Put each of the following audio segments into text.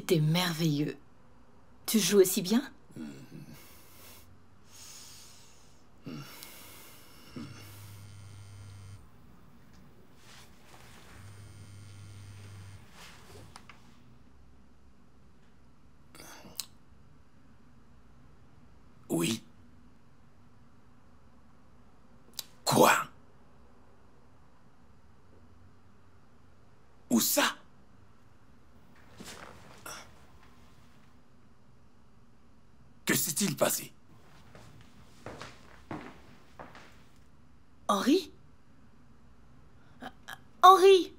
C'était merveilleux. Tu joues aussi bien? Oui. Quoi? Où ça? Que s'est-il passé? Henri? Henri!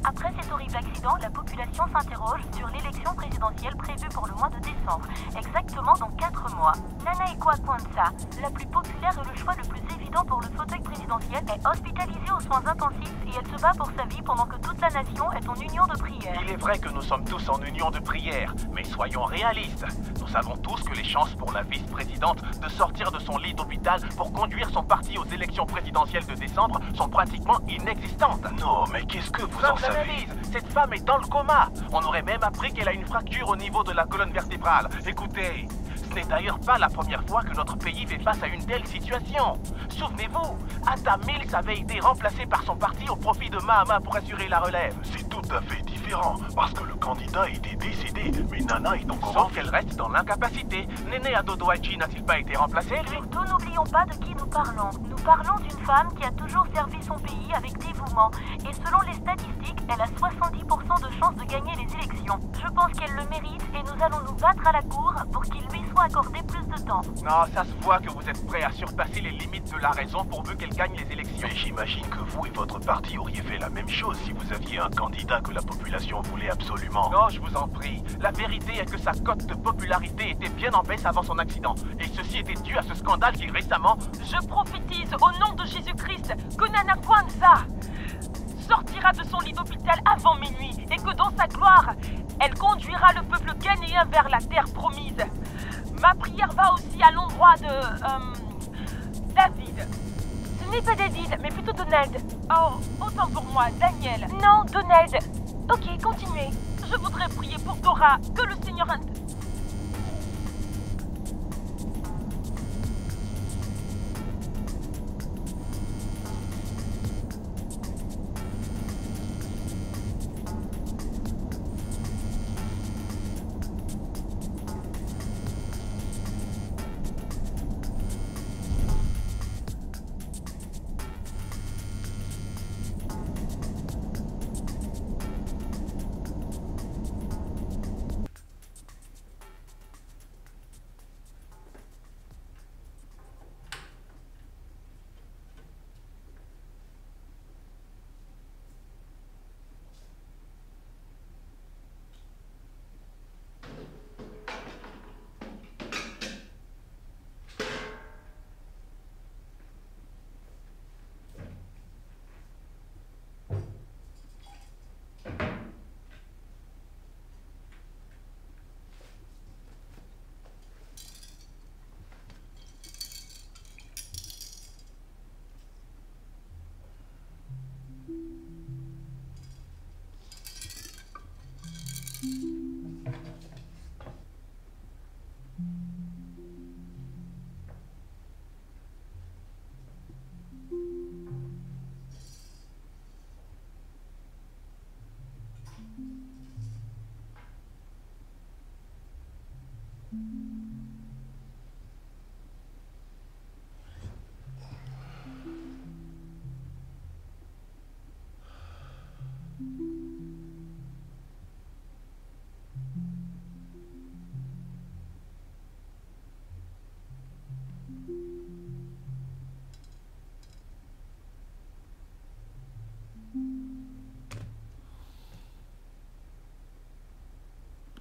Après cet horrible accident, la population s'interroge sur l'élection présidentielle prévue pour le mois de décembre, exactement dans 4 mois. Nanaekwa Kwanza, la plus populaire et le choix le plus évident pour le fauteuil présidentiel, est hospitalisée aux soins intensifs et elle se bat pour sa vie pendant que toute la nation est en union de prière. Il est vrai que nous sommes tous en union de prière, mais soyons réalistes. Nous savons tous que les chances pour la vice-présidente de sortir de son lit d'hôpital pour conduire son parti aux élections présidentielles de décembre sont pratiquement inexistantes. Non, mais qu'est-ce que vous en savez? Cette femme est dans le coma. On aurait même appris qu'elle a une fracture au niveau de la colonne vertébrale. Écoutez, ce n'est d'ailleurs pas la première fois que notre pays fait face à une telle situation. Souvenez-vous, Atta Mills avait été remplacé par son parti au profit de Mahama pour assurer la relève. C'est tout à fait différent, parce que le candidat était décédé, mais Nana est encore... Sauf qu'elle reste dans l'incapacité. Néné Adodo Adji n'a-t-il pas été remplacé, lui? Surtout, n'oublions pas de qui nous parlons. Nous parlons d'une femme qui a toujours servi son pays avec dévouement. Et selon les statistiques, elle a 70% de chances de gagner les élections. Je pense qu'elle le mérite et nous allons nous battre à la cour pour qu'il lui soit accordé plus de temps. Non, ça se voit que vous êtes prêts à surpasser les limites de la raison pourvu qu'elle gagne les élections. Mais j'imagine que vous et votre parti auriez fait la même chose si vous aviez un candidat que la population voulait absolument. Non, je vous en prie. La vérité est que sa cote de popularité était bien en baisse avant son accident. Et ceci était dû à ce scandale qui récemment... Je prophétise au nom de Jésus-Christ que Nana Kwanza sortira de son lit d'hôpital avant minuit et que dans sa gloire, elle conduira le peuple ghanéen vers la terre promise. Ma prière va aussi à l'endroit de... David. Ce n'est pas David, mais plutôt Donald. Oh, autant pour moi, Daniel. Non, Donald. Ok, continuez. Je voudrais prier pour Dora, que le Seigneur...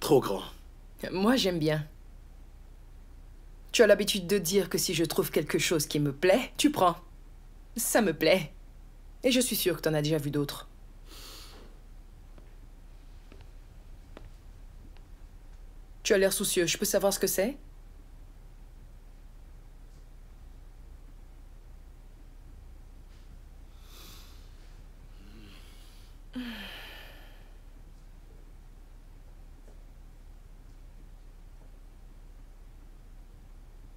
Trop grand. Moi, j'aime bien. Tu as l'habitude de dire que si je trouve quelque chose qui me plaît, tu prends. Ça me plaît. Et je suis sûre que t'en as déjà vu d'autres. Tu as l'air soucieux. Je peux savoir ce que c'est?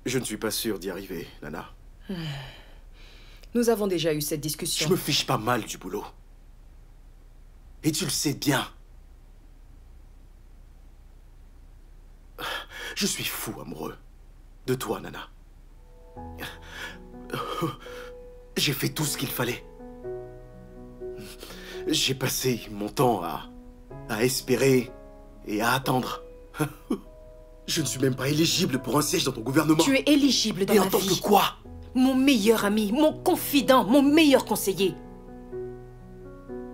Je ne suis pas sûr d'y arriver, Nana. Nous avons déjà eu cette discussion. Je me fiche pas mal du boulot. Et tu le sais bien. Je suis fou amoureux de toi, Nana. J'ai fait tout ce qu'il fallait. J'ai passé mon temps à espérer et à attendre. Je ne suis même pas éligible pour un siège dans ton gouvernement. Tu es éligible dans Et ma en tant vie. que quoi? Mon meilleur ami, mon confident, mon meilleur conseiller.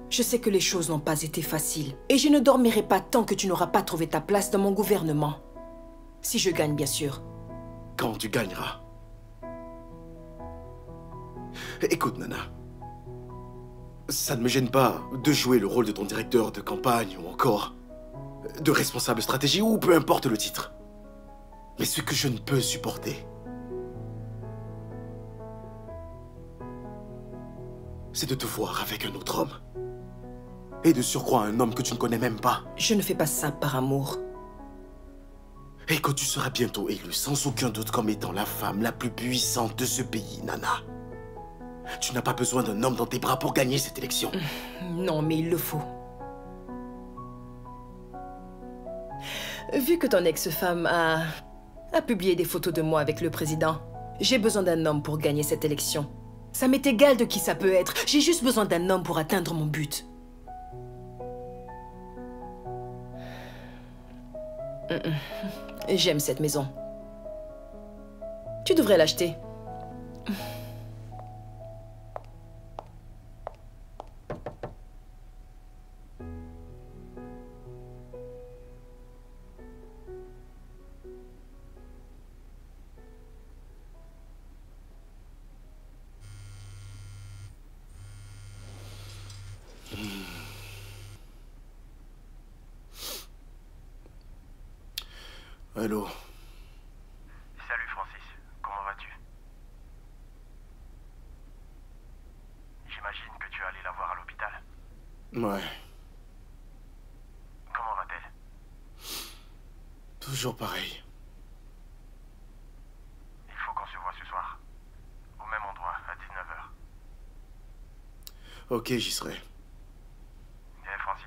Je sais que les choses n'ont pas été faciles. Et je ne dormirai pas tant que tu n'auras pas trouvé ta place dans mon gouvernement. Si je gagne, bien sûr. Quand tu gagneras. Écoute, Nana. Ça ne me gêne pas de jouer le rôle de ton directeur de campagne ou encore de responsable stratégie ou peu importe le titre. Mais ce que je ne peux supporter, c'est de te voir avec un autre homme. Et de surcroît un homme que tu ne connais même pas. Je ne fais pas ça par amour. Et que tu seras bientôt élue sans aucun doute comme étant la femme la plus puissante de ce pays, Nana. Tu n'as pas besoin d'un homme dans tes bras pour gagner cette élection. Non, mais il le faut. Vu que ton ex-femme a publié des photos de moi avec le président, j'ai besoin d'un homme pour gagner cette élection. Ça m'est égal de qui ça peut être. J'ai juste besoin d'un homme pour atteindre mon but. J'aime cette maison. Tu devrais l'acheter. Allô? Salut Francis, comment vas-tu? J'imagine que tu es allé la voir à l'hôpital. Ouais, Comment va-t-elle? toujours pareil. Il faut qu'on se voit ce soir. Au même endroit, à 19h. Ok, j'y serai. Viens Francis,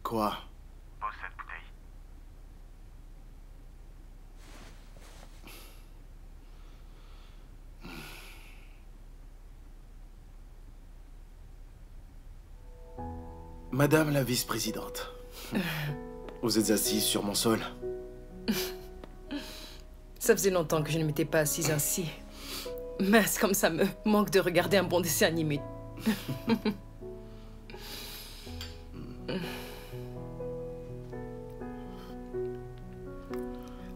Quoi? pose cette bouteille. Madame la vice-présidente, vous êtes assise sur mon sol. Ça faisait longtemps que je ne m'étais pas assise ainsi. Mince, comme ça me manque de regarder un bon dessin animé.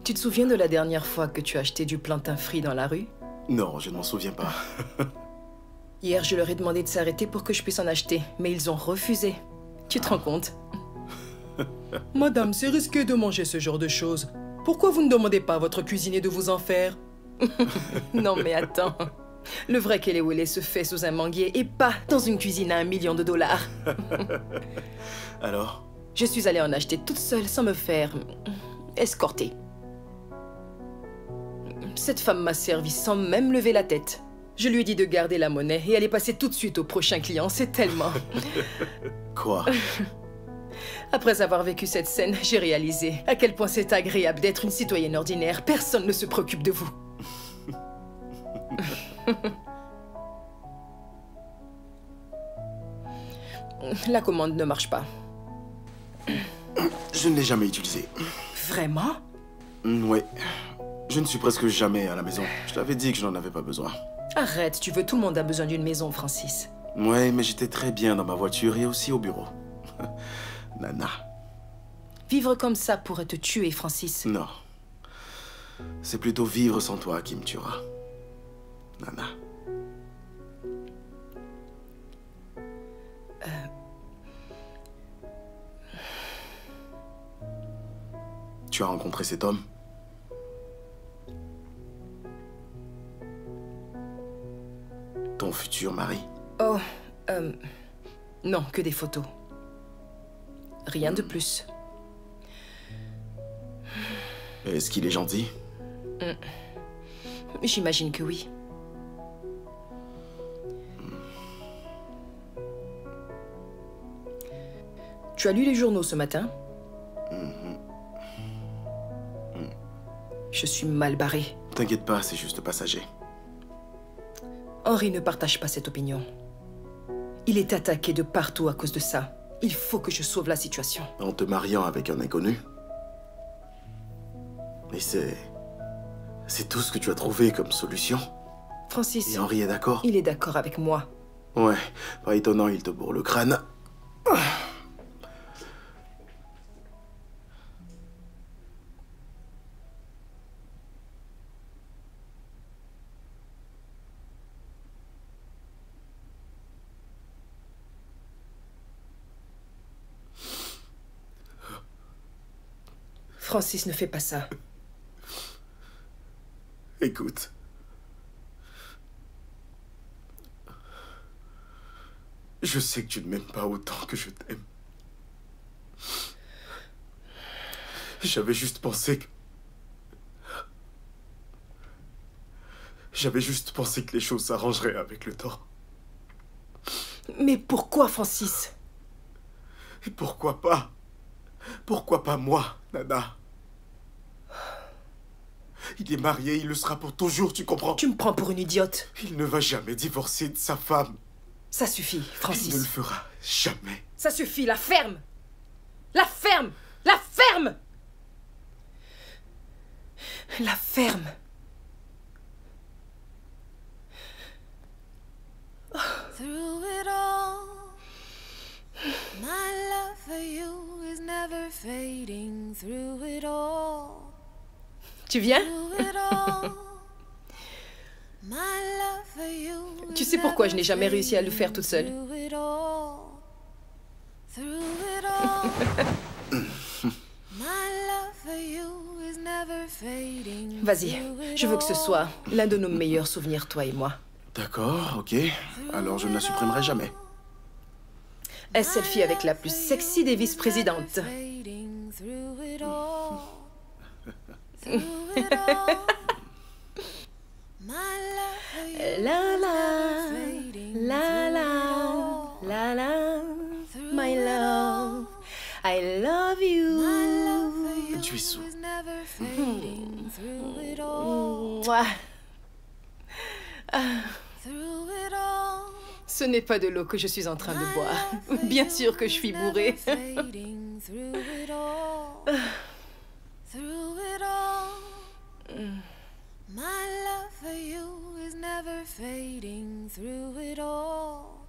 Tu te souviens de la dernière fois que tu as acheté du plantain frit dans la rue? Non, je ne m'en souviens pas. Hier, je leur ai demandé de s'arrêter pour que je puisse en acheter, mais ils ont refusé. Tu te rends compte? Madame, c'est risqué de manger ce genre de choses. Pourquoi vous ne demandez pas à votre cuisinier de vous en faire? Non mais attends. Le vrai Kelly Wiley se fait sous un manguier et pas dans une cuisine à $1 million. Alors? Je suis allée en acheter toute seule sans me faire escorter. Cette femme m'a servi sans même lever la tête. Je lui ai dit de garder la monnaie et elle est passée tout de suite au prochain client. C'est tellement... Quoi? Après avoir vécu cette scène, j'ai réalisé à quel point c'est agréable d'être une citoyenne ordinaire. Personne ne se préoccupe de vous. La commande ne marche pas. Je ne l'ai jamais utilisé. Vraiment? Ouais. Je ne suis presque jamais à la maison. Je t'avais dit que je n'en avais pas besoin. Arrête, tu veux, tout le monde a besoin d'une maison, Francis. Ouais, mais j'étais très bien dans ma voiture et aussi au bureau. Nana. Vivre comme ça pourrait te tuer, Francis. Non. C'est plutôt vivre sans toi qui me tuera. Nana. Tu as rencontré cet homme? Ton futur mari? Oh, non, que des photos. Rien de plus. Est-ce qu'il est gentil? J'imagine que oui. Tu as lu les journaux ce matin? Je suis mal barrée. T'inquiète pas, c'est juste passager. Henri ne partage pas cette opinion. Il est attaqué de partout à cause de ça. Il faut que je sauve la situation. En te mariant avec un inconnu? Et c'est tout ce que tu as trouvé comme solution? Francis... Et Henri est d'accord? Il est d'accord avec moi. Ouais, pas étonnant, il te bourre le crâne. Francis, ne fais pas ça. Écoute. Je sais que tu ne m'aimes pas autant que je t'aime. J'avais juste pensé que... J'avais juste pensé que les choses s'arrangeraient avec le temps. Mais pourquoi, Francis? Et pourquoi pas? Pourquoi pas moi, Nana? Il est marié, il le sera pour toujours, tu comprends? Tu me prends pour une idiote. Il ne va jamais divorcer de sa femme. Ça suffit, Francis. Il ne le fera jamais. Ça suffit, la ferme! La ferme! La ferme! La ferme! Through it all, my love for you is never fading. Through it all, Tu viens? through it all, my love for you. Tu sais pourquoi je n'ai jamais réussi à le faire toute seule? Through it all, through it all, my love for you is never fading. Vas-y, je veux que ce soit l'un de nos meilleurs souvenirs, toi et moi. D'accord, ok. Alors je ne la supprimerai jamais. Un selfie avec la plus sexy des vice-présidentes. Fading through it all, through it all, my love for you. La la, la la, la la, my love, I love you. Tu es sous. Is never fading through it all, Mouah. through it all. Ce n'est pas de l'eau que je suis en train de boire. Bien sûr que je suis bourrée. Fading through it all, through it all. My love for you is never fading. Through it all,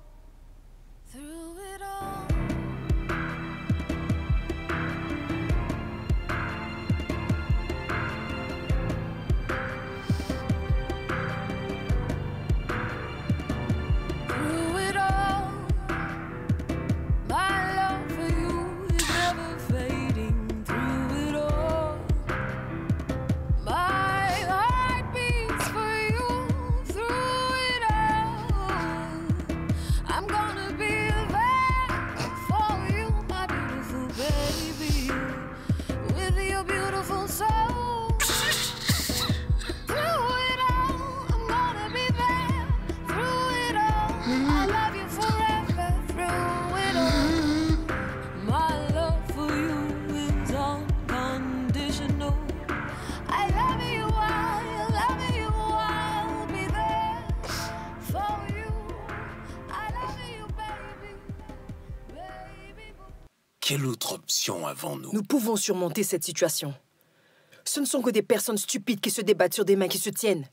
through it all. Through it all, my love for you is never fading. Through it all, my heart beats for you. Through it all, I'm gonna be there for you, my beautiful baby, with your beautiful soul. Through it all, I'm gonna be there. Through it all, I love you forever. Through it all, my love for you is unconditional. I love you, I'll be there for you. I love you, baby, baby. Quelle autre option avons-nous? Nous pouvons surmonter cette situation. Ce ne sont que des personnes stupides qui se débattent sur des mains qui se tiennent.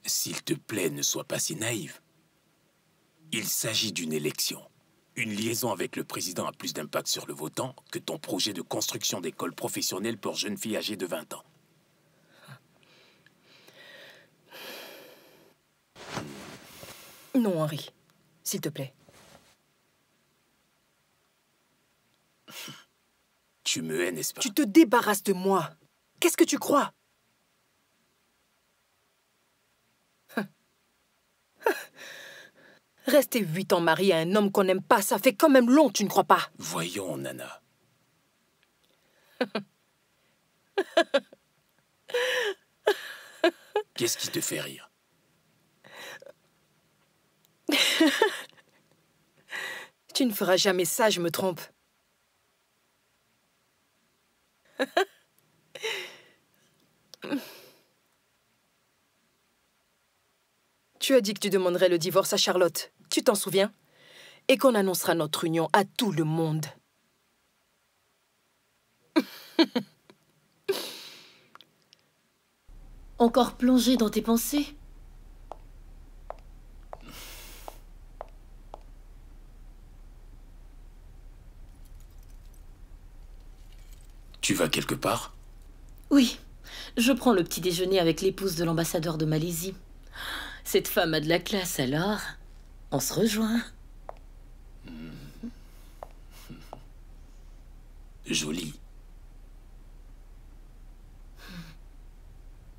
S'il te plaît, ne sois pas si naïve. Il s'agit d'une élection. Une liaison avec le président a plus d'impact sur le votant que ton projet de construction d'école professionnelle pour jeunes filles âgées de 20 ans. Non, Henri. S'il te plaît. Tu me hais, n'est-ce pas? Tu te débarrasses de moi. Qu'est-ce que tu crois? Rester 8 ans marié à un homme qu'on n'aime pas, ça fait quand même long, tu ne crois pas? Voyons, Nana. Qu'est-ce qui te fait rire? Tu ne feras jamais ça, je me trompe. Tu as dit que tu demanderais le divorce à Charlotte. Tu t'en souviens? Et qu'on annoncera notre union à tout le monde. Encore plongé dans tes pensées? Tu vas quelque part? Oui, je prends le petit déjeuner avec l'épouse de l'ambassadeur de Malaisie. Cette femme a de la classe, alors on se rejoint. Jolie.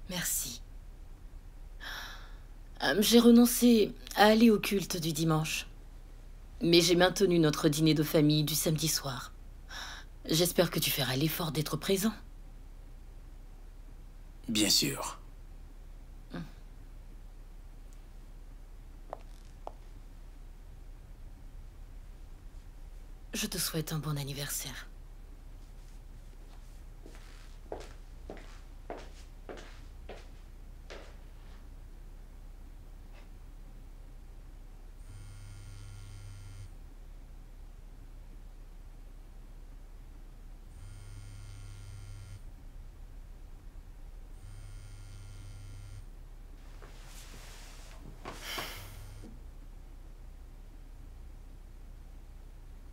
Merci. J'ai renoncé à aller au culte du dimanche. Mais j'ai maintenu notre dîner de famille du samedi soir. J'espère que tu feras l'effort d'être présent. Bien sûr. Je te souhaite un bon anniversaire.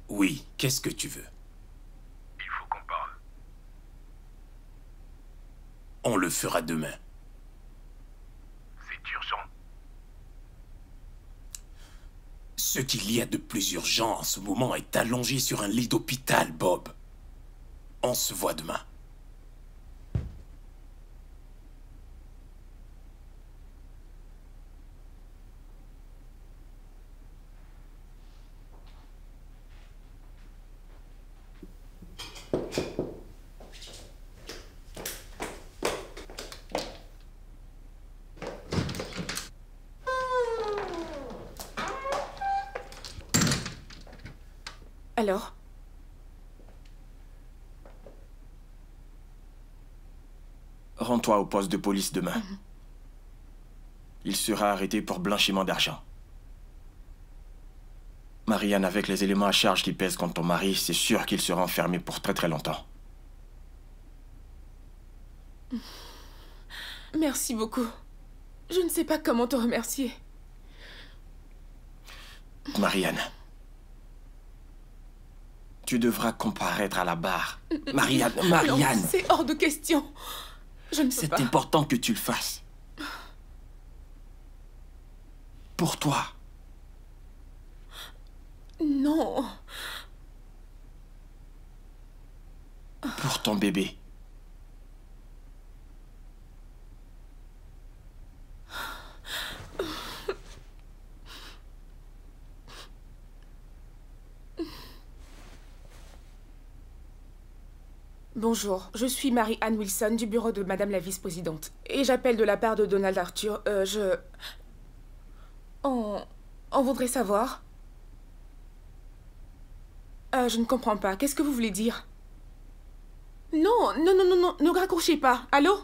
Oui, qu'est-ce que tu veux? Il faut qu'on parle. On le fera demain. C'est urgent. Ce qu'il y a de plus urgent en ce moment est allongé sur un lit d'hôpital, Bob. On se voit demain. Alors? Rends-toi au poste de police demain. Il sera arrêté pour blanchiment d'argent. Marianne, avec les éléments à charge qui pèsent contre ton mari, c'est sûr qu'il sera enfermé pour très très longtemps. Merci beaucoup. Je ne sais pas comment te remercier. Marianne, tu devras comparaître à la barre. Marianne, Marianne. Non, c'est hors de question. Je ne peux pas. C'est important que tu le fasses. Pour toi. Non. Pour ton bébé. Bonjour, je suis Marie-Anne Wilson du bureau de Madame la vice-présidente. Et j'appelle de la part de Donald Arthur. On voudrait savoir... je ne comprends pas. Qu'est-ce que vous voulez dire? Non, non, non, non, non, ne raccrochez pas. Allô?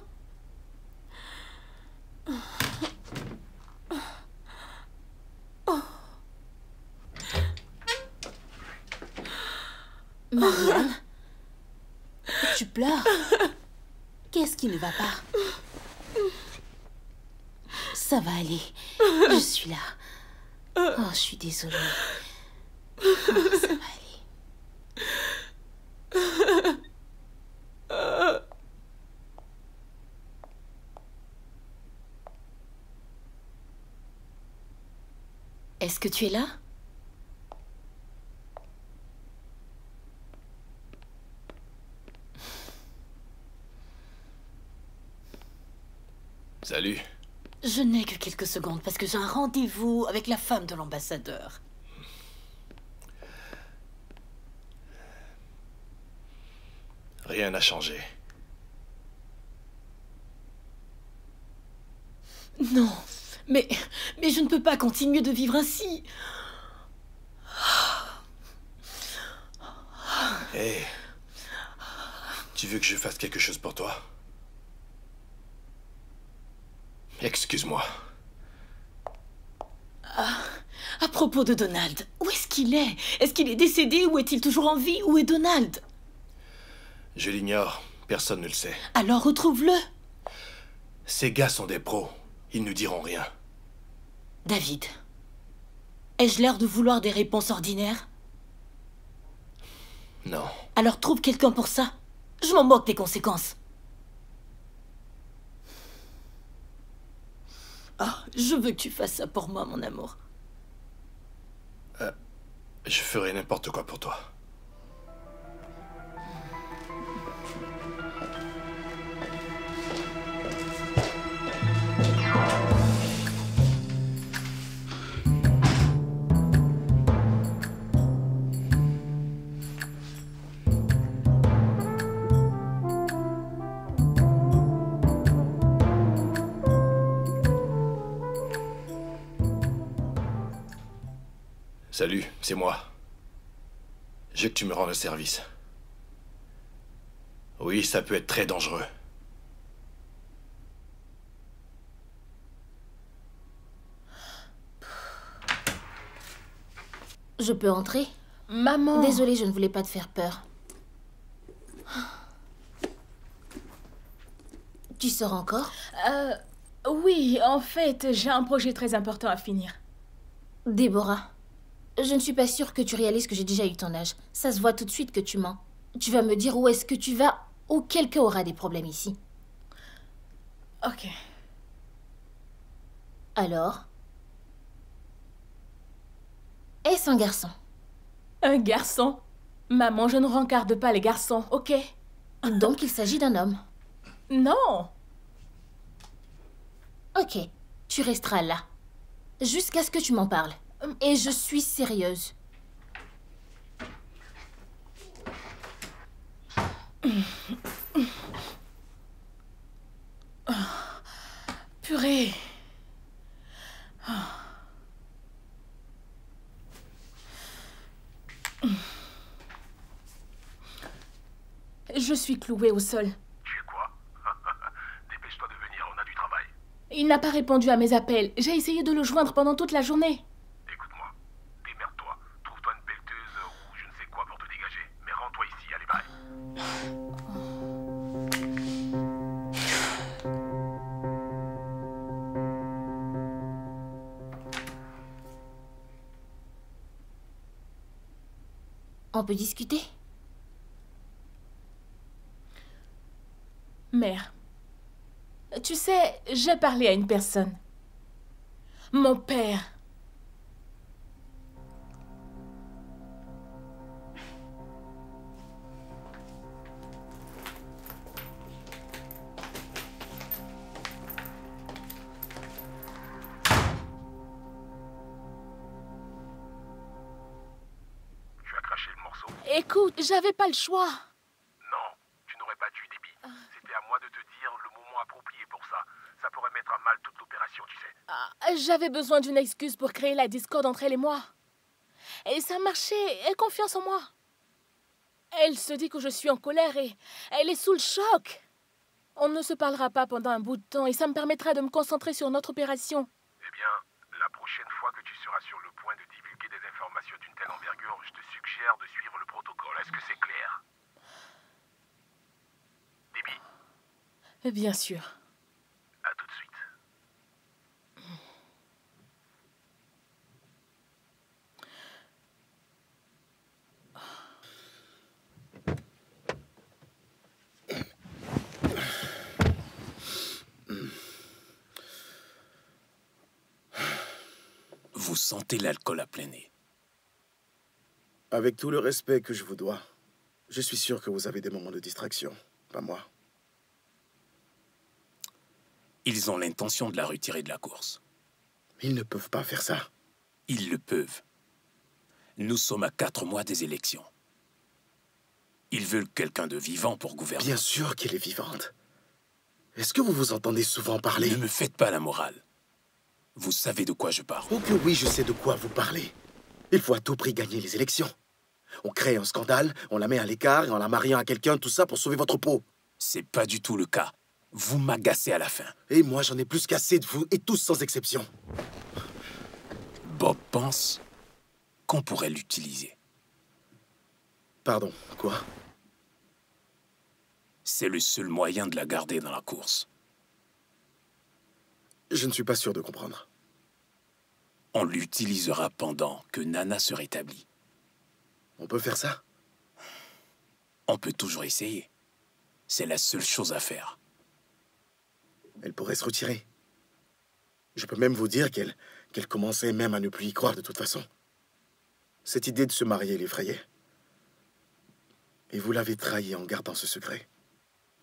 Marianne, tu pleures? Qu'est-ce qui ne va pas? Ça va aller. Je suis là. Oh, je suis désolée. Ça va aller. Est-ce que tu es là? Salut. Je n'ai que quelques secondes parce que j'ai un rendez-vous avec la femme de l'ambassadeur. Rien n'a changé. Non, mais je ne peux pas continuer de vivre ainsi. Hé, tu veux que je fasse quelque chose pour toi? Excuse-moi. À propos de Donald, où est-ce qu'il est? Est-ce qu'il est décédé ou est-il toujours en vie? Où est Donald? Je l'ignore. Personne ne le sait. Alors retrouve-le. Ces gars sont des pros. Ils ne diront rien. David, ai-je l'air de vouloir des réponses ordinaires? Non. Alors trouve quelqu'un pour ça. Je m'en moque des conséquences. Ah, je veux que tu fasses ça pour moi, mon amour. Je ferai n'importe quoi pour toi. Salut, c'est moi. Je veux que tu me rendes le service. Oui, ça peut être très dangereux. Je peux entrer? Maman. Désolée, je ne voulais pas te faire peur. Tu sors encore? Oui, en fait, j'ai un projet très important à finir. Déborah, je ne suis pas sûre que tu réalises que j'ai déjà eu ton âge. Ça se voit tout de suite que tu mens. Tu vas me dire où est-ce que tu vas ou quelqu'un aura des problèmes ici. Ok. Alors? Est-ce un garçon? Un garçon? Maman, je ne rencarde pas les garçons, ok? Donc il s'agit d'un homme. Non. Ok, tu resteras là. Jusqu'à ce que tu m'en parles. Et je suis sérieuse. Purée. Je suis clouée au sol. Tu es quoi? Dépêche-toi de venir, on a du travail. Il n'a pas répondu à mes appels. J'ai essayé de le joindre pendant toute la journée. Écoute-moi, démerde-toi. Trouve-toi une pelleteuse ou je ne sais quoi pour te dégager. Mais rends-toi ici, allez, bye. On peut discuter? Mère, tu sais, j'ai parlé à une personne. Mon père. Tu as craché le morceau? Écoute, j'avais pas le choix. Non, tu n'aurais pas dû, Debbie. C'était à moi de te dire le moment approprié pour ça. Ça pourrait mettre à mal toute l'opération, tu sais. J'avais besoin d'une excuse pour créer la discorde entre elle et moi. Et ça marchait, elle a confiance en moi. Elle se dit que je suis en colère et elle est sous le choc. On ne se parlera pas pendant un bout de temps et ça me permettra de me concentrer sur notre opération. Eh bien, la prochaine fois que tu seras sur le point de divulguer des informations d'une telle envergure, je te suggère de suivre le protocole. Est-ce que c'est clair? Debbie, Bien sûr. à tout de suite. Vous sentez l'alcool à plein nez. Avec tout le respect que je vous dois, je suis sûr que vous avez des moments de distraction, pas moi. Ils ont l'intention de la retirer de la course. Ils ne peuvent pas faire ça. Ils le peuvent. Nous sommes à 4 mois des élections. Ils veulent quelqu'un de vivant pour gouverner. Bien sûr qu'elle est vivante. Est-ce que vous vous entendez souvent parler? Ne me faites pas la morale. Vous savez de quoi je parle. Oh que oui, je sais de quoi vous parlez. Il faut à tout prix gagner les élections. On crée un scandale, on la met à l'écart et en la mariant à quelqu'un, tout ça pour sauver votre peau. C'est pas du tout le cas. Vous m'agacez à la fin. Et moi, j'en ai plus qu'assez de vous, et tous sans exception. Bob pense qu'on pourrait l'utiliser. Pardon, quoi? C'est le seul moyen de la garder dans la course. Je ne suis pas sûr de comprendre. On l'utilisera pendant que Nana se rétablit. On peut faire ça? On peut toujours essayer. C'est la seule chose à faire. Elle pourrait se retirer. Je peux même vous dire qu'elle commençait même à ne plus y croire de toute façon. Cette idée de se marier l'effrayait. Et vous l'avez trahi en gardant ce secret.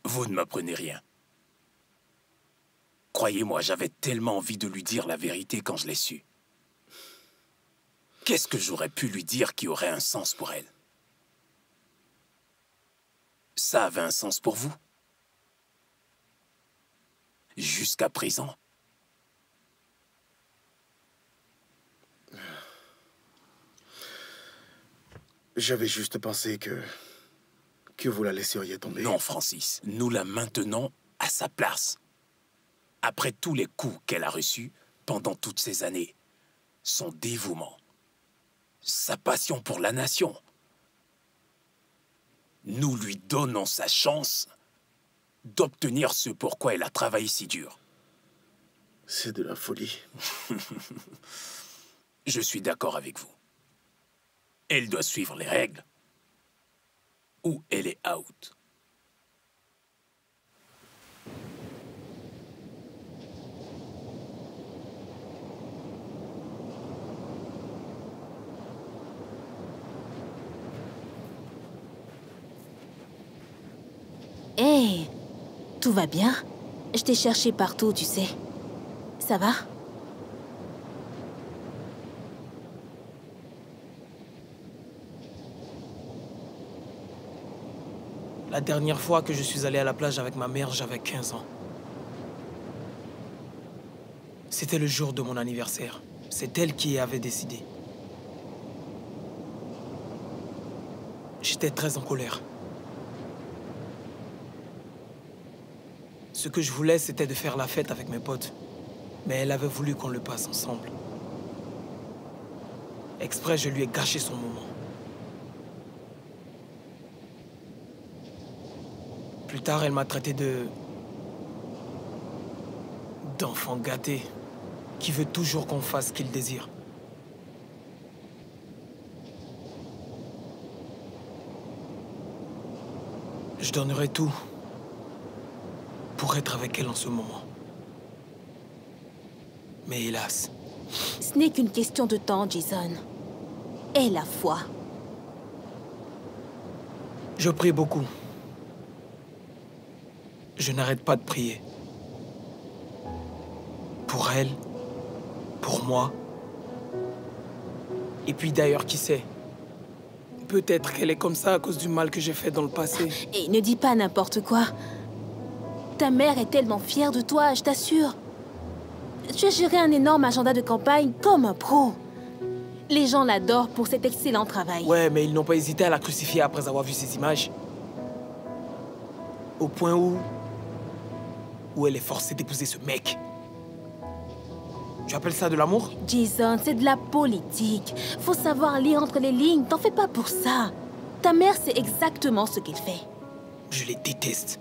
Vous ne m'apprenez rien. Croyez-moi, j'avais tellement envie de lui dire la vérité quand je l'ai su. Qu'est-ce que j'aurais pu lui dire qui aurait un sens pour elle? Ça avait un sens pour vous? Jusqu'à présent? J'avais juste pensé que vous la laisseriez tomber. Non, Francis, nous la maintenons à sa place. Après tous les coups qu'elle a reçus pendant toutes ces années, son dévouement, sa passion pour la nation, nous lui donnons sa chance d'obtenir ce pourquoi elle a travaillé si dur. C'est de la folie. Je suis d'accord avec vous. Elle doit suivre les règles ou elle est out. Hé, tout va bien? Je t'ai cherché partout, tu sais. Ça va? La dernière fois que je suis allé à la plage avec ma mère, j'avais 15 ans. C'était le jour de mon anniversaire. C'est elle qui avait décidé. J'étais très en colère. Ce que je voulais, c'était de faire la fête avec mes potes. Mais elle avait voulu qu'on le passe ensemble. Exprès, je lui ai gâché son moment. Plus tard, elle m'a traité d'enfant gâté, qui veut toujours qu'on fasse ce qu'il désire. Je donnerai tout pour être avec elle en ce moment. Mais hélas... Ce n'est qu'une question de temps, Jason. Aie la foi. Je prie beaucoup. Je n'arrête pas de prier. Pour elle, pour moi. Et puis d'ailleurs, qui sait? Peut-être qu'elle est comme ça à cause du mal que j'ai fait dans le passé. Et ne dis pas n'importe quoi. Ta mère est tellement fière de toi, je t'assure. Tu as géré un énorme agenda de campagne comme un pro. Les gens l'adorent pour cet excellent travail. Ouais, mais ils n'ont pas hésité à la crucifier après avoir vu ces images. Au point où elle est forcée d'épouser ce mec. Tu appelles ça de l'amour? Jason, c'est de la politique. Faut savoir lire entre les lignes. T'en fais pas pour ça. Ta mère sait exactement ce qu'elle fait. Je les déteste.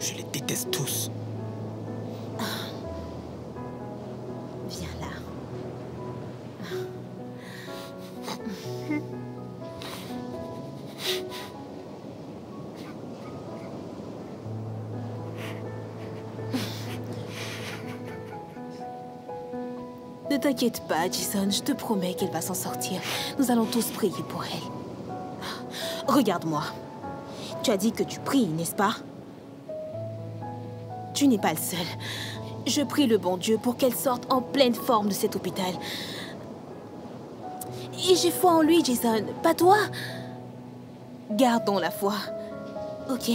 Je les déteste tous. Viens là. t'inquiète pas, Jason, je te promets qu'elle va s'en sortir. Nous allons tous prier pour elle. Regarde-moi. Tu as dit que tu pries, n'est-ce pas? Tu n'es pas le seul. Je prie le bon Dieu pour qu'elle sorte en pleine forme de cet hôpital. Et j'ai foi en lui, Jason, pas toi. Gardons la foi. Ok?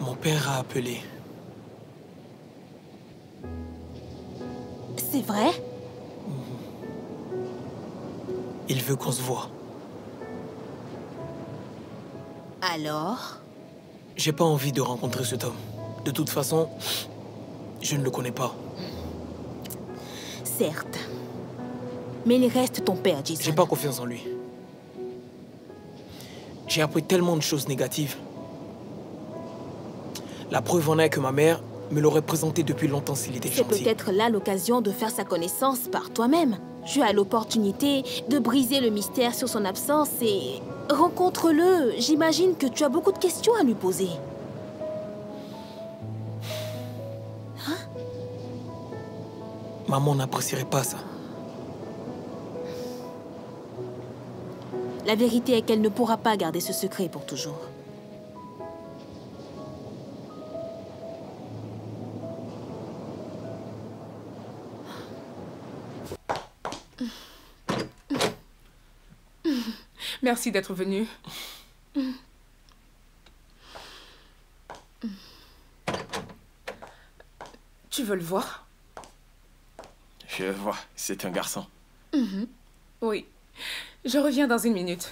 Mon père a appelé. C'est vrai? Il veut qu'on se voie. Alors? J'ai pas envie de rencontrer cet homme. De toute façon, je ne le connais pas. Certes. Mais il reste ton père, Jason. J'ai pas confiance en lui. J'ai appris tellement de choses négatives. La preuve en est que ma mère me l'aurait présenté depuis longtemps s'il était C'est gentil. peut-être là l'occasion de faire sa connaissance par toi-même. Tu as l'opportunité de briser le mystère sur son absence et... rencontre-le. J'imagine que tu as beaucoup de questions à lui poser. Maman n'apprécierait pas ça. La vérité est qu'elle ne pourra pas garder ce secret pour toujours. Merci d'être venu. Tu veux le voir? Je vois, c'est un garçon. Oui. Je reviens dans une minute.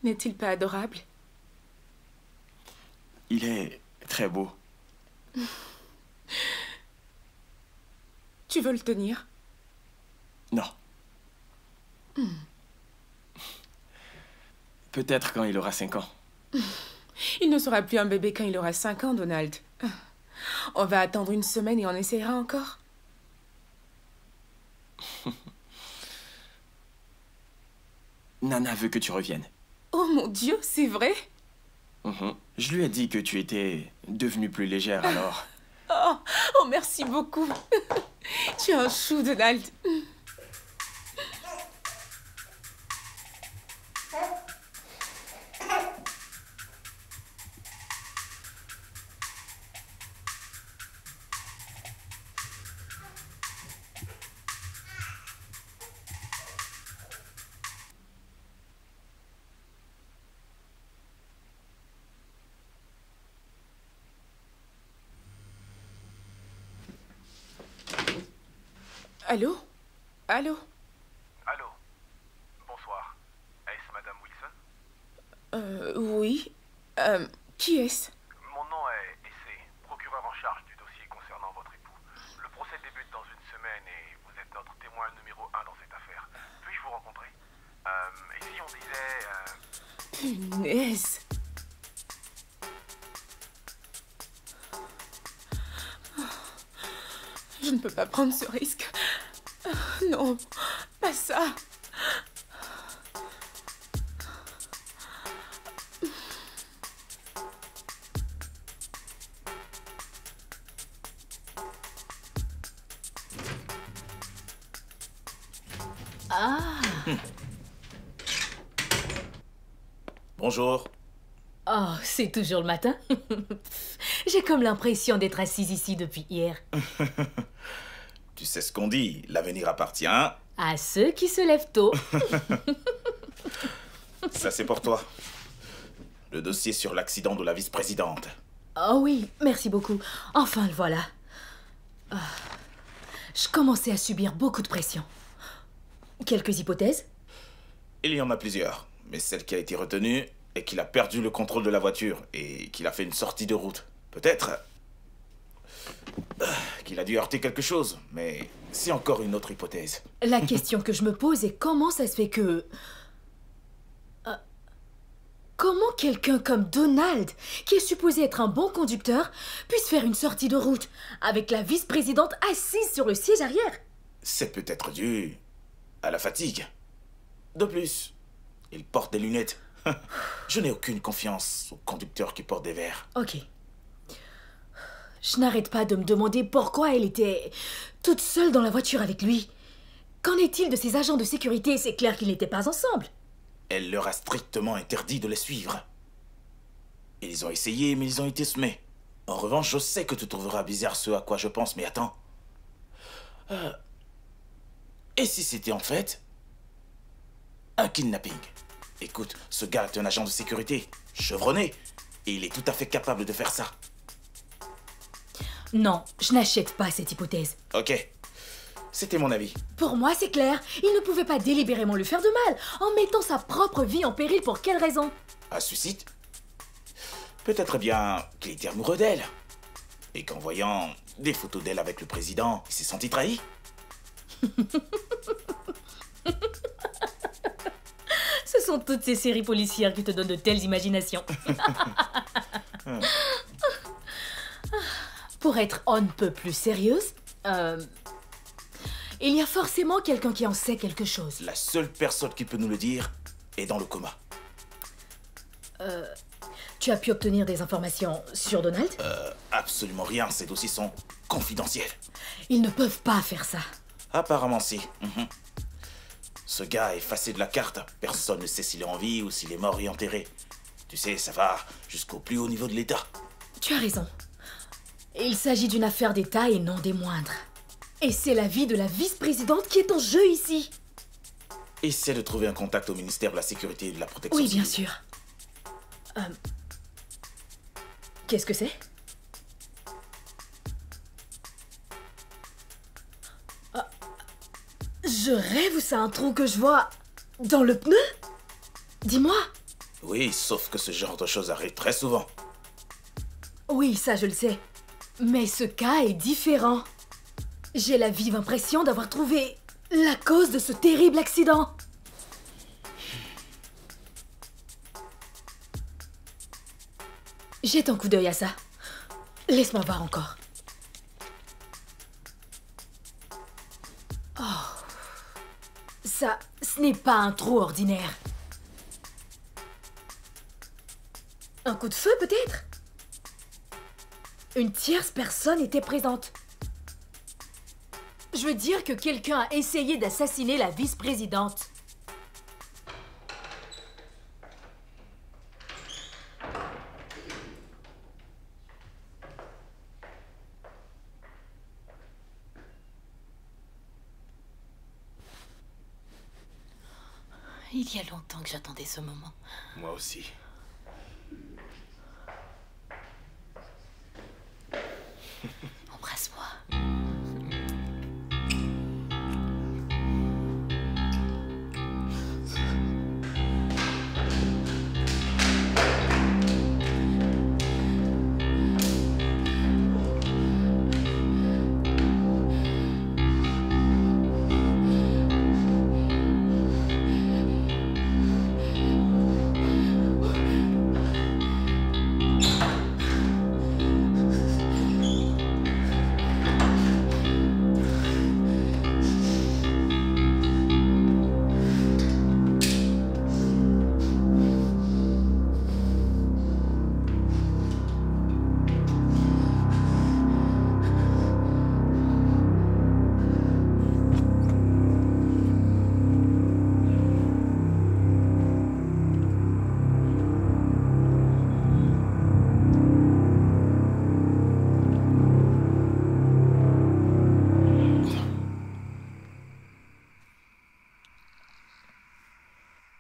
N'est-il pas adorable? Il est très beau. Tu veux le tenir? Non. Peut-être quand il aura 5 ans. Il ne sera plus un bébé quand il aura 5 ans, Donald. On va attendre une semaine et on essaiera encore. Nana veut que tu reviennes. Oh mon Dieu, c'est vrai? Je lui ai dit que tu étais devenue plus légère alors. Oh, merci beaucoup. Tu es un chou, Donald. Allô? Allô? Allô? Bonsoir. Est-ce Madame Wilson? Oui. Qui est-ce? Mon nom est Essay, procureur en charge du dossier concernant votre époux. Le procès débute dans une semaine et vous êtes notre témoin numéro 1 dans cette affaire. Puis-je vous rencontrer? Et si on disait... Punaise. Je ne peux pas prendre ce risque. Non, pas ça. Bonjour. Oh, c'est toujours le matin. J'ai comme l'impression d'être assise ici depuis hier. Tu sais ce qu'on dit, l'avenir appartient... À ceux qui se lèvent tôt. Ça, c'est pour toi. Le dossier sur l'accident de la vice-présidente. Oh oui, merci beaucoup. Enfin, le voilà. Je commençais à subir beaucoup de pression. Quelques hypothèses? Il y en a plusieurs, mais celle qui a été retenue est qu'il a perdu le contrôle de la voiture et qu'il a fait une sortie de route. Peut-être qu'il a dû heurter quelque chose, mais c'est encore une autre hypothèse. La question que je me pose est comment ça se fait que... Comment quelqu'un comme Donald, qui est supposé être un bon conducteur, puisse faire une sortie de route avec la vice-présidente assise sur le siège arrière? C'est peut-être dû à la fatigue. De plus, il porte des lunettes. Je n'ai aucune confiance aux conducteurs qui portent des verres. Ok. Je n'arrête pas de me demander pourquoi elle était toute seule dans la voiture avec lui. Qu'en est-il de ses agents de sécurité? C'est clair qu'ils n'étaient pas ensemble. Elle leur a strictement interdit de les suivre. Ils ont essayé, mais ils ont été semés. En revanche, je sais que tu trouveras bizarre ce à quoi je pense, mais attends. Et si c'était en fait un kidnapping? Écoute, ce gars est un agent de sécurité, chevronné, et il est tout à fait capable de faire ça. Non, je n'achète pas cette hypothèse. Ok, c'était mon avis. Pour moi, c'est clair. Il ne pouvait pas délibérément lui faire de mal, en mettant sa propre vie en péril. Pour quelle raison? Un suicide? Peut-être bien qu'il était amoureux d'elle. Et qu'en voyant des photos d'elle avec le président, il s'est senti trahi. Ce sont toutes ces séries policières qui te donnent de telles imaginations. Pour être on ne peut plus sérieuse, il y a forcément quelqu'un qui en sait quelque chose. La seule personne qui peut nous le dire est dans le coma. Tu as pu obtenir des informations sur Donald? Absolument rien, ces dossiers sont confidentiels. Ils ne peuvent pas faire ça. Apparemment si. Ce gars est effacé de la carte. Personne ne sait s'il est en vie ou s'il est mort et enterré. Tu sais, ça va jusqu'au plus haut niveau de l'État. Tu as raison. Il s'agit d'une affaire d'État et non des moindres. Et c'est la vie de la vice-présidente qui est en jeu ici. Essaie de trouver un contact au ministère de la Sécurité et de la Protection Oui, civile. bien sûr. Qu'est-ce que c'est? Je rêve ou c'est un trou que je vois dans le pneu? Dis-moi. Oui, sauf que ce genre de choses arrive très souvent. Oui, ça je le sais. Mais ce cas est différent. J'ai la vive impression d'avoir trouvé la cause de ce terrible accident. Jette un coup d'œil à ça. Laisse-moi voir encore. Oh. Ça, ce n'est pas un trou ordinaire. Un coup de feu, peut-être? Une tierce personne était présente. Je veux dire que quelqu'un a essayé d'assassiner la vice-présidente. Il y a longtemps que j'attendais ce moment. Moi aussi. Embrasse-moi.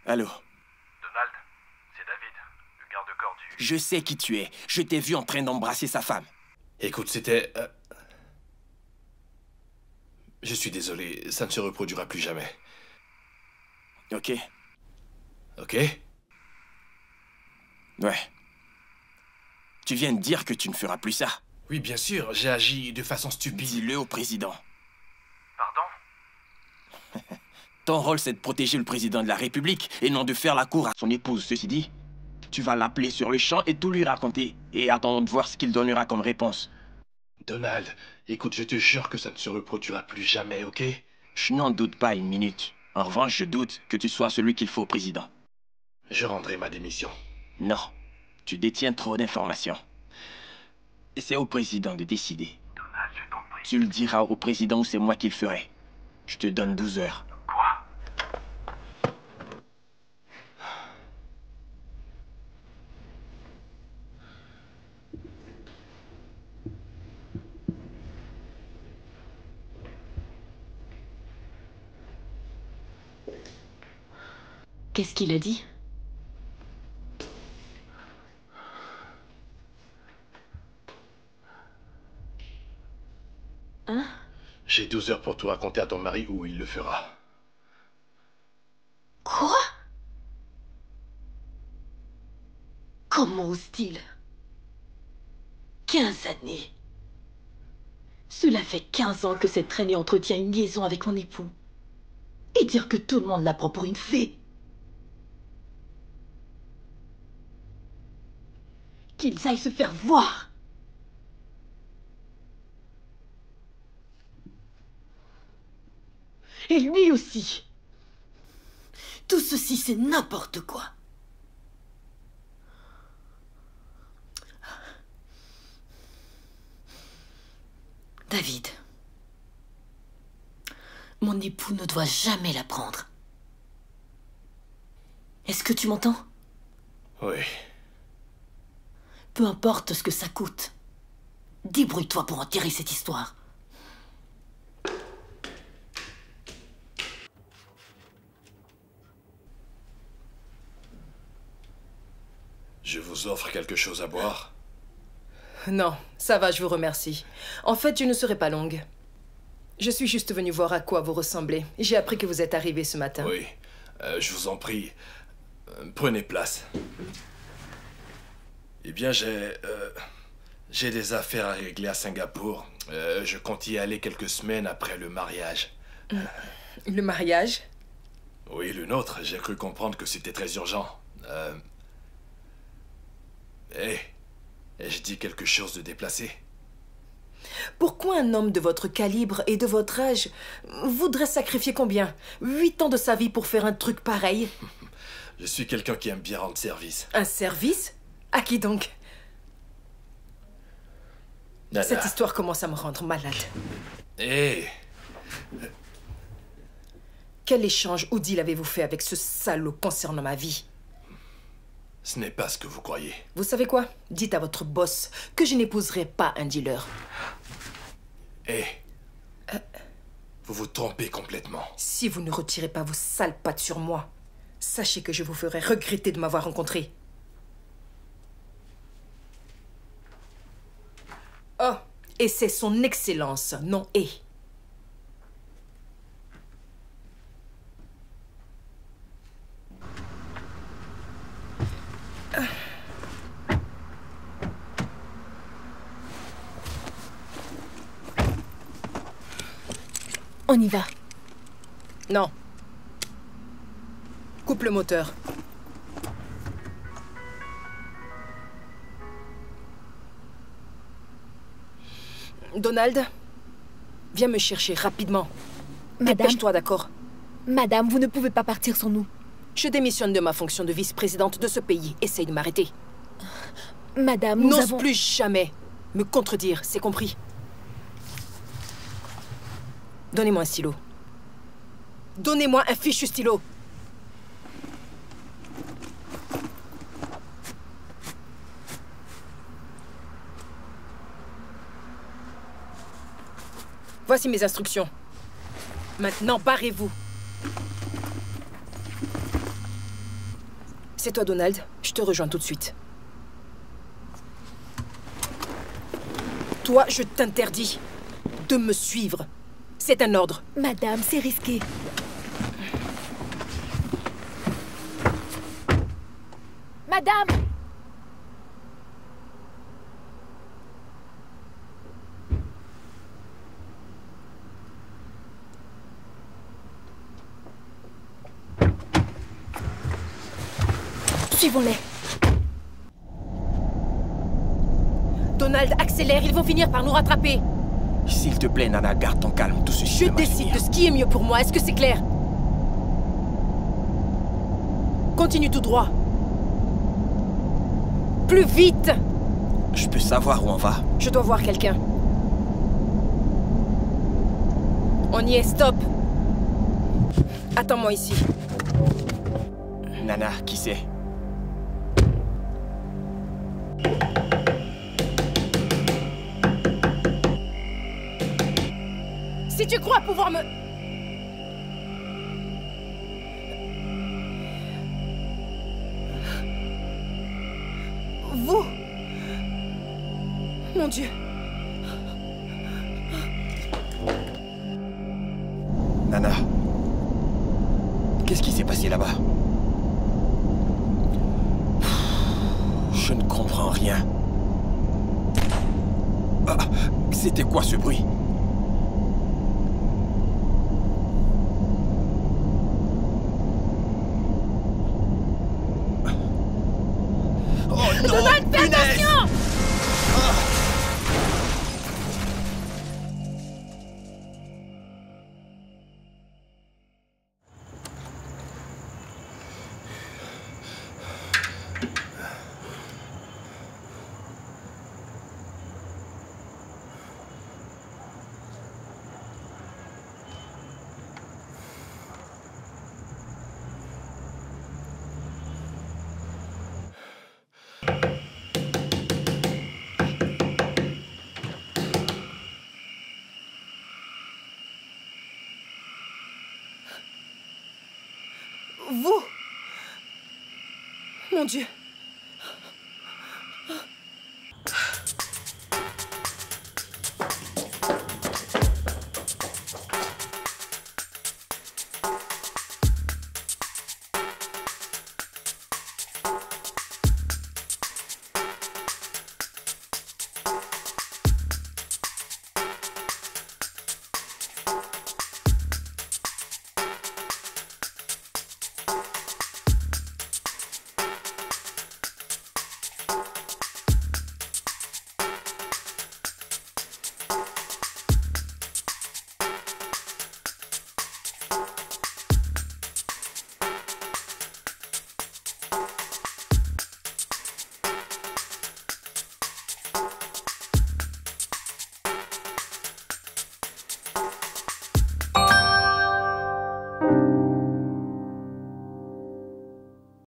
Allô? Donald, c'est David, le garde-corps du... Je sais qui tu es. Je t'ai vu en train d'embrasser sa femme. Écoute, c'était... Je suis désolé, ça ne se reproduira plus jamais. Ok? Ok? Ouais. Tu viens de dire que tu ne feras plus ça. Oui, bien sûr, j'ai agi de façon stupide. Dis-le au président. Pardon? Ton rôle, c'est de protéger le président de la République et non de faire la cour à son épouse. Ceci dit, Tu vas l'appeler sur le champ et tout lui raconter. Et attendre de voir ce qu'il donnera comme réponse. Donald, écoute, je te jure que ça ne se reproduira plus jamais, ok? Je n'en doute pas une minute. En revanche, je doute que tu sois celui qu'il faut au président. Je rendrai ma démission. Non, tu détiens trop d'informations. Et c'est au président de décider. Donald, je t'en prie. Tu le diras au président ou c'est moi qui le ferai. Je te donne 12 heures. Quoi? Qu'est-ce qu'il a dit? Hein? J'ai 12 heures pour tout raconter à ton mari ou il le fera. Quoi? Comment ose-t-il? 15 années. Cela fait 15 ans que cette traînée entretient une liaison avec mon époux. Et dire que tout le monde la prend pour une fée. Qu'ils aillent se faire voir. Et lui aussi. Tout ceci, c'est n'importe quoi. David, mon époux ne doit jamais la prendre. Est-ce que tu m'entends? Oui. Peu importe ce que ça coûte. Débrouille-toi pour enterrer cette histoire. Je vous offre quelque chose à boire? Non, ça va, je vous remercie. En fait, je ne serai pas longue. Je suis juste venue voir à quoi vous ressemblez. J'ai appris que vous êtes arrivé ce matin. Oui, je vous en prie. Prenez place. Eh bien, j'ai des affaires à régler à Singapour. Je compte y aller quelques semaines après le mariage. Le mariage? Oui, le nôtre. J'ai cru comprendre que c'était très urgent. Ai-je dit quelque chose de déplacé? Pourquoi un homme de votre calibre et de votre âge voudrait sacrifier combien? 8 ans de sa vie pour faire un truc pareil? Je suis quelqu'un qui aime bien rendre service. Un service? À qui donc? Nana. Cette histoire commence à me rendre malade. Quel échange ou deal avez-vous fait avec ce salaud concernant ma vie? Ce n'est pas ce que vous croyez. Vous savez quoi? Dites à votre boss que je n'épouserai pas un dealer. Vous vous trompez complètement. Si vous ne retirez pas vos sales pattes sur moi, sachez que je vous ferai regretter de m'avoir rencontré. Oh, et c'est son excellence, non et. On y va. Non. Coupe le moteur. Donald, viens me chercher rapidement. Madame. Dépêche-toi, d'accord? Madame, vous ne pouvez pas partir sans nous. Je démissionne de ma fonction de vice-présidente de ce pays. Essaye de m'arrêter. Madame, nous N'ose avons... plus jamais me contredire, c'est compris? Donnez-moi un stylo. Donnez-moi un fichu stylo. Voici mes instructions. Maintenant, barrez-vous. C'est toi, Donald. Je te rejoins tout de suite. Toi, je t'interdis de me suivre. C'est un ordre. Madame, c'est risqué. Madame! Suivons-les. Donald, accélère, ils vont finir par nous rattraper. S'il te plaît, Nana, garde ton calme. Tout ceci Je va décide finir. de ce qui est mieux pour moi, est-ce que c'est clair? Continue tout droit. Plus vite! Je peux savoir où on va? Je dois voir quelqu'un. On y est, stop! Attends-moi ici. Nana, qui c'est? Si tu crois pouvoir me... Vous... Mon Dieu. Nana, qu'est-ce qui s'est passé là-bas? Je ne comprends rien. Ah, c'était quoi ce bruit? Oh non, Donald, fais punaise! attention! Vous... Mon Dieu.